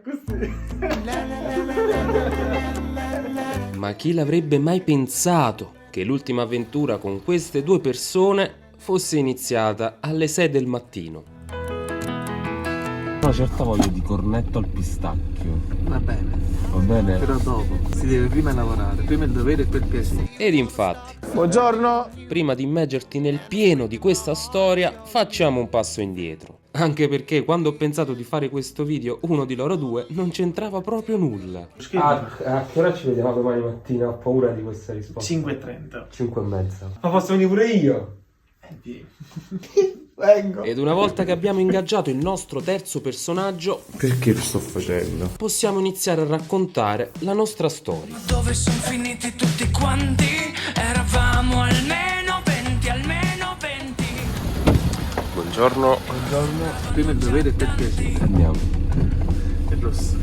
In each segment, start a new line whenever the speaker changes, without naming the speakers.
così.
Ma chi l'avrebbe mai pensato che l'ultima avventura con queste due persone fosse iniziata alle 6 del mattino? Una certa voglia di cornetto al pistacchio.
Va bene,
bene?
però dopo. Si deve prima lavorare, prima il dovere e poi il piacere.
Ed infatti,
Buongiorno!
prima di immergerti nel pieno di questa storia, facciamo un passo indietro. Anche perché quando ho pensato di fare questo video, uno di loro due non c'entrava proprio nulla. A che ora ci vediamo domani mattina? Ho paura di questa risposta.
5:30.
5:30. Ma posso venire pure io?
Vengo.
Ed una volta che abbiamo ingaggiato il nostro terzo personaggio,
Perché lo sto facendo?
possiamo iniziare a raccontare la nostra storia.
Dove sono finiti tutti quanti? Eravamo almeno 20, almeno 20.
Buongiorno.
Buongiorno. Prima il dovere e poi il piacere.
Andiamo.
È rosso.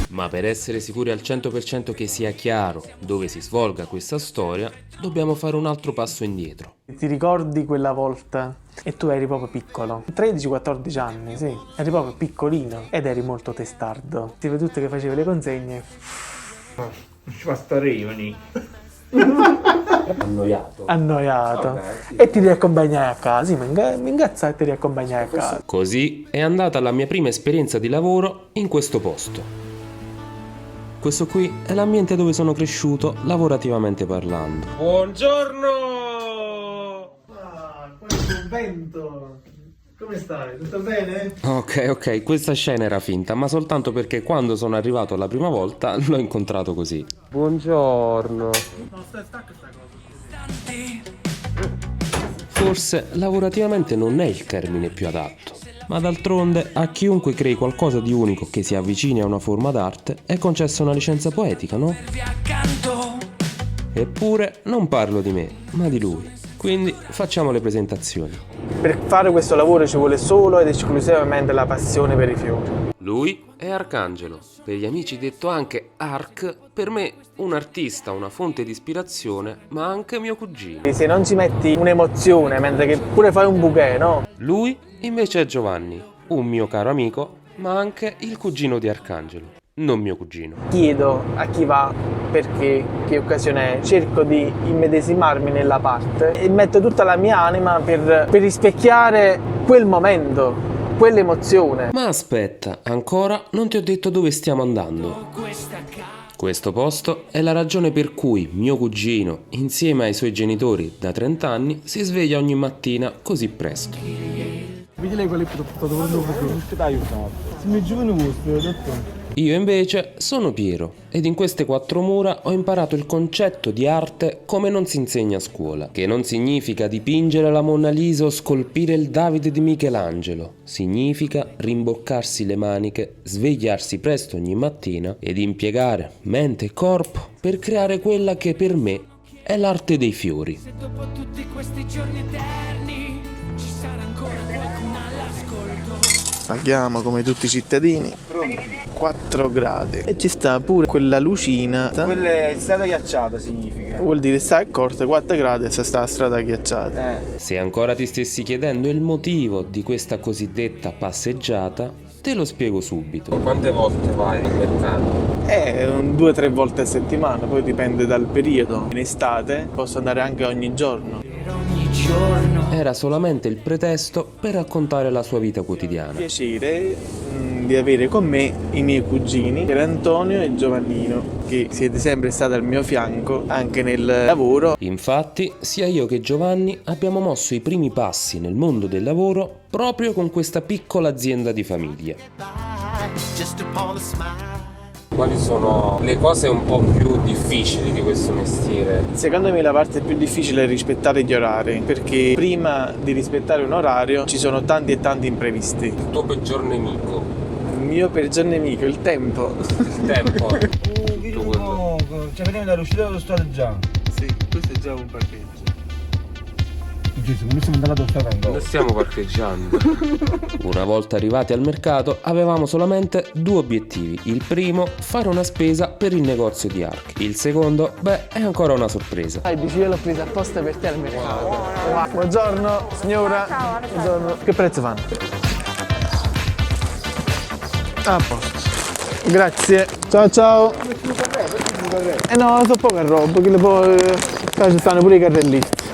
Ma per essere sicuri al 100% che sia chiaro dove si svolga questa storia, dobbiamo fare un altro passo indietro.
Ti ricordi quella volta? E tu eri proprio piccolo, 13-14 anni, sì, eri proprio piccolino ed eri molto testardo. Ti vedo tutte che facevi le consegne.
Non ci fa stare io,
Annoiato.
Vabbè, sì.
E ti riaccompagnai a casa, sì, mi ingazzai e ti riaccompagnai a casa.
Così è andata la mia prima esperienza di lavoro in questo posto. Questo qui è l'ambiente dove sono cresciuto lavorativamente parlando. Buongiorno!
Qua è il convento. Come stai? Tutto bene?
Ok, questa scena era finta, ma soltanto perché quando sono arrivato la prima volta l'ho incontrato così. Buongiorno.
No, stacca sta cosa.
Forse lavorativamente non è il termine più adatto, ma d'altronde a chiunque crei qualcosa di unico che si avvicini a una forma d'arte è concessa una licenza poetica, no? Eppure non parlo di me, ma di lui. Quindi facciamo le presentazioni.
Per fare questo lavoro ci vuole solo ed esclusivamente la passione per i fiori.
Lui è Arcangelo, per gli amici detto anche Arc, per me un artista, una fonte di ispirazione, ma anche mio cugino.
E se non ci metti un'emozione mentre che pure fai un bouquet, no?
Lui invece è Giovanni, un mio caro amico, ma anche il cugino di Arcangelo, non mio cugino.
Chiedo a chi va perché, che occasione è, cerco di immedesimarmi nella parte e metto tutta la mia anima per rispecchiare quel momento, quell'emozione.
Ma aspetta, ancora non ti ho detto dove stiamo andando. Questo posto è la ragione per cui mio cugino, insieme ai suoi genitori da 30 anni, si sveglia ogni mattina così presto.
Vedi lei quale è portato quando non ti dai aiutato. Se mi giovane vostro, ho detto.
Io invece sono Piero ed in queste 4 mura ho imparato il concetto di arte come non si insegna a scuola, che non significa dipingere la Monna Lisa o scolpire il Davide di Michelangelo, significa rimboccarsi le maniche, svegliarsi presto ogni mattina ed impiegare mente e corpo per creare quella che per me è l'arte dei fiori.
Se dopo tutti questi giorni eterni ci sarà ancora qualcuno all'ascolto.
Paghiamo come tutti i cittadini. 4 gradi. E ci sta pure quella lucina.
Quella è strada ghiacciata significa.
Vuol dire sta accorta 4 gradi e sta la strada ghiacciata.
Se ancora ti stessi chiedendo il motivo di questa cosiddetta passeggiata, te lo spiego subito. Quante volte vai al mercato?
2-3 volte a settimana, poi dipende dal periodo. In estate posso andare anche ogni giorno.
Ogni giorno.
Era solamente il pretesto per raccontare la sua vita quotidiana.
Piacere di avere con me i miei cugini, Pier Antonio e Giovannino, che siete sempre stati al mio fianco anche nel lavoro.
Infatti, sia io che Giovanni abbiamo mosso i primi passi nel mondo del lavoro proprio con questa piccola azienda di famiglia. Quali sono le cose un po' più difficili di questo mestiere?
Secondo me la parte più difficile è rispettare gli orari, perché prima di rispettare un orario ci sono tanti e tanti imprevisti.
Il tuo peggior nemico?
Il mio peggior nemico, il tempo.
Il tempo?
Cioè vediamo dall'uscita dello stadio già.
Sì, questo è già un parcheggio.
Gesù, noi siamo andati all'autostrada.
Non stiamo parcheggiando. Una volta arrivati al mercato avevamo solamente 2 obiettivi. Il primo, fare una spesa per il negozio di Ark. Il secondo, è ancora una sorpresa.
Dici io l'ho presa apposta per te al mercato. Wow. Buongiorno signora. Ciao, buongiorno. Che prezzo fanno? A posto. Grazie. Ciao ciao. No, so poca roba, che poi ci stanno pure i carrellisti.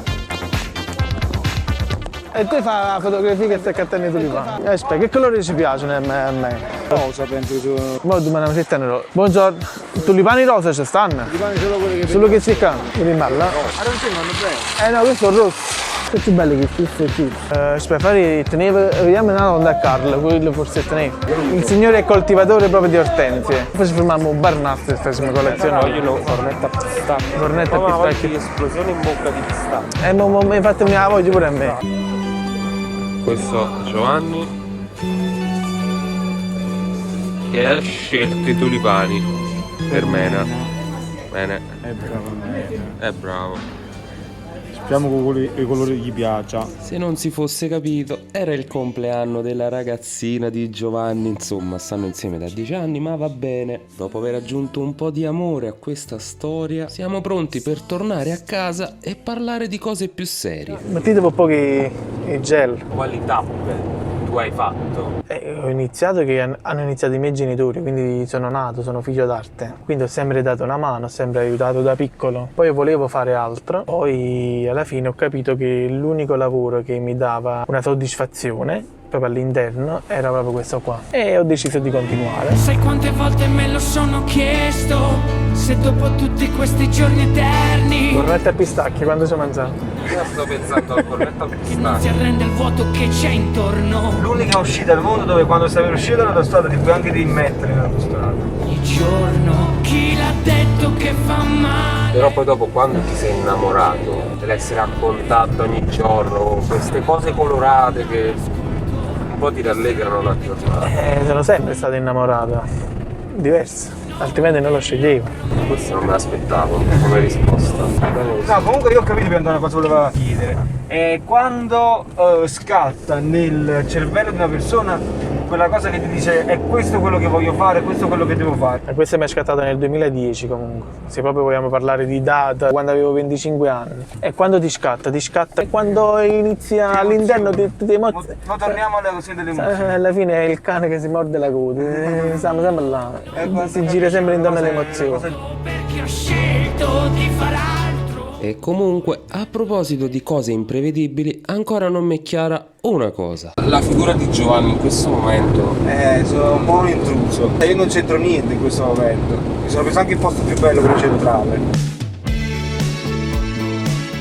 E te fai la fotografia che stai accattando i tulipani. Aspetta, che colore ci piacciono a me?
Rosa penso che sono.
Mo domani mi stai rosa. Buongiorno. I tulipani rosa ci stanno?
Tulipani solo quelli che.
Solo che si cambia. Vedi male?
Arancioni vanno bene.
No, questo è rosso. Che bello che questo è qui. Aspetta, vediamo una onda a Carlo, quello forse teneva. Il signore è coltivatore proprio di ortensie. Poi ci fermiamo un bar nastro e facciamo colazione.
Vogliono cornetta a pistacchio.
Cornetta a pistacchio.
Esplosione in bocca di pistacchio.
Infatti mi la voglio pure a me.
Questo Giovanni che ha scelto i tulipani per Mena. Bene. È bravo.
Speriamo con i colori gli piaccia.
Se non si fosse capito, era il compleanno della ragazzina di Giovanni. Insomma, stanno insieme da 10 anni, ma va bene. Dopo aver aggiunto un po' di amore a questa storia, siamo pronti per tornare a casa e parlare di cose più serie.
Mettete un po' i gel.
Quali tappe tu hai fatto?
Ho iniziato che hanno iniziato i miei genitori, quindi sono nato, sono figlio d'arte. Quindi ho sempre dato una mano, ho sempre aiutato da piccolo. Poi volevo fare altro, poi alla fine ho capito che l'unico lavoro che mi dava una soddisfazione proprio all'interno era proprio questo qua e ho deciso di continuare.
Sai quante volte me lo sono chiesto, se dopo tutti questi giorni eterni
Cornetta a pistacchi, quando ci mangiato?
Io sto pensando al cornetto al
che non si arrende il vuoto che c'è intorno.
L'unica uscita al mondo dove quando stavi uscendo dall'autostrada ti puoi anche rimettere nell'autostrada.
Ogni giorno chi l'ha detto che fa male.
Però poi dopo quando ti sei innamorato dell'essere a contatto ogni giorno con queste cose colorate che un po' ti rallegrano la giornata.
Sono sempre stato innamorato, diverso, altrimenti non lo sceglievo.
Questo non me l'aspettavo come risposta.
No, comunque io ho capito più una cosa voleva chiedere. Quando scatta nel cervello di una persona quella cosa che ti dice è questo quello che voglio fare, questo è quello che devo fare.
E questo mi è scattato nel 2010 comunque, se proprio vogliamo parlare di data, quando avevo 25 anni. E quando ti scatta quando inizia all'interno ti emozioni.
Ma torniamo alla questione delle emozioni.
Alla fine è il cane che si morde la coda, stiamo sempre là, si gira sempre intorno alle emozioni.
Perché ho scelto di far altro.
E comunque, a proposito di cose imprevedibili, ancora non mi è chiara una cosa. La figura di Giovanni in questo momento...
Sono un po' un intruso. Io non c'entro niente in questo momento. Mi sono preso anche il posto più bello, quello centrale.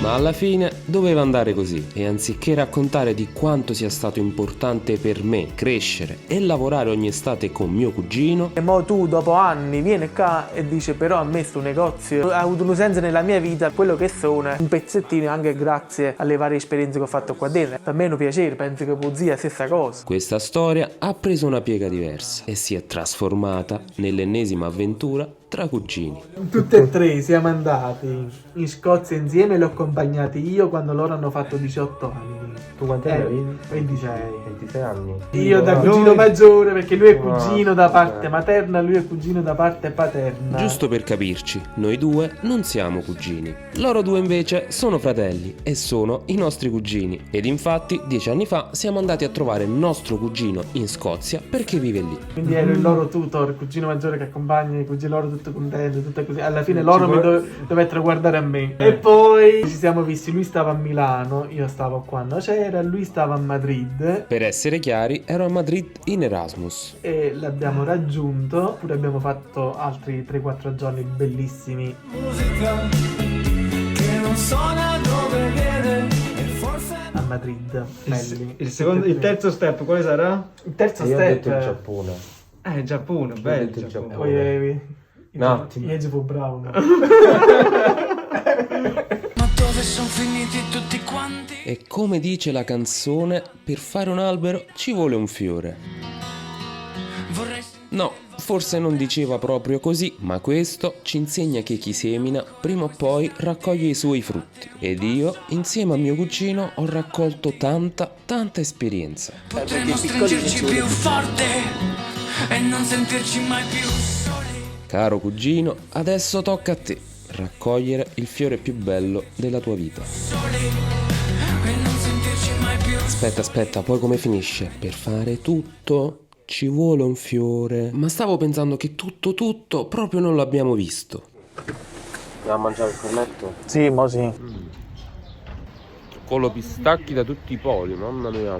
Ma alla fine doveva andare così e anziché raccontare di quanto sia stato importante per me crescere e lavorare ogni estate con mio cugino,
E mo tu dopo anni vieni qua e dici però a me sto negozio ha avuto un senso nella mia vita, quello che sono, un pezzettino anche grazie alle varie esperienze che ho fatto qua dentro. Per me è un piacere, penso che per zia stessa cosa.
questa storia ha preso una piega diversa e si è trasformata nell'ennesima avventura tra cugini.
Tutte e tre siamo andati in Scozia insieme e li ho accompagnati io quando loro hanno fatto 18 anni.
Tu quanti anni avevi?
26.
26 anni.
Io da cugino maggiore perché lui è cugino da parte materna, lui è cugino da parte paterna.
Giusto per capirci, noi due non siamo cugini. Loro due invece sono fratelli e sono i nostri cugini. Ed infatti 10 anni fa siamo andati a trovare il nostro cugino in Scozia perché vive lì.
Quindi ero il loro tutor, il cugino maggiore che accompagna i cugini loro tutto contento, tutto così. Alla fine loro mi dovettero guardare a me. E poi ci siamo visti, lui stava a Milano, io stavo qua a Nocera, lui stava a Madrid.
Per essere chiari, ero a Madrid in Erasmus.
E l'abbiamo raggiunto, pure abbiamo fatto altri 3-4 giorni bellissimi.
Musica che non suona dove viene e forse
A Madrid, belli.
Il terzo step quale sarà?
Il terzo
Io ho
step.
detto il Giappone.
Il Giappone, bello il Giappone.
Poi
Un attimo.
io fu Brown.
ma dove sono finiti tutti quanti?
E come dice la canzone, per fare un albero ci vuole un fiore.
Vorrei
No, forse non diceva proprio così, ma questo ci insegna che chi semina prima o poi raccoglie i suoi frutti. Ed io, insieme a mio cugino, ho raccolto tanta esperienza.
potremmo stringerci più forte e non sentirci mai più soli.
Caro cugino, adesso tocca a te raccogliere il fiore più bello della tua vita.
Soli e non sentirci mai più.
Aspetta, poi come finisce? Per fare tutto Ci vuole un fiore. Ma stavo pensando che tutto proprio non l'abbiamo visto. Andiamo a mangiare il cornetto?
Sì, mo sì.
Con lo pistacchi da tutti i poli, mamma mia.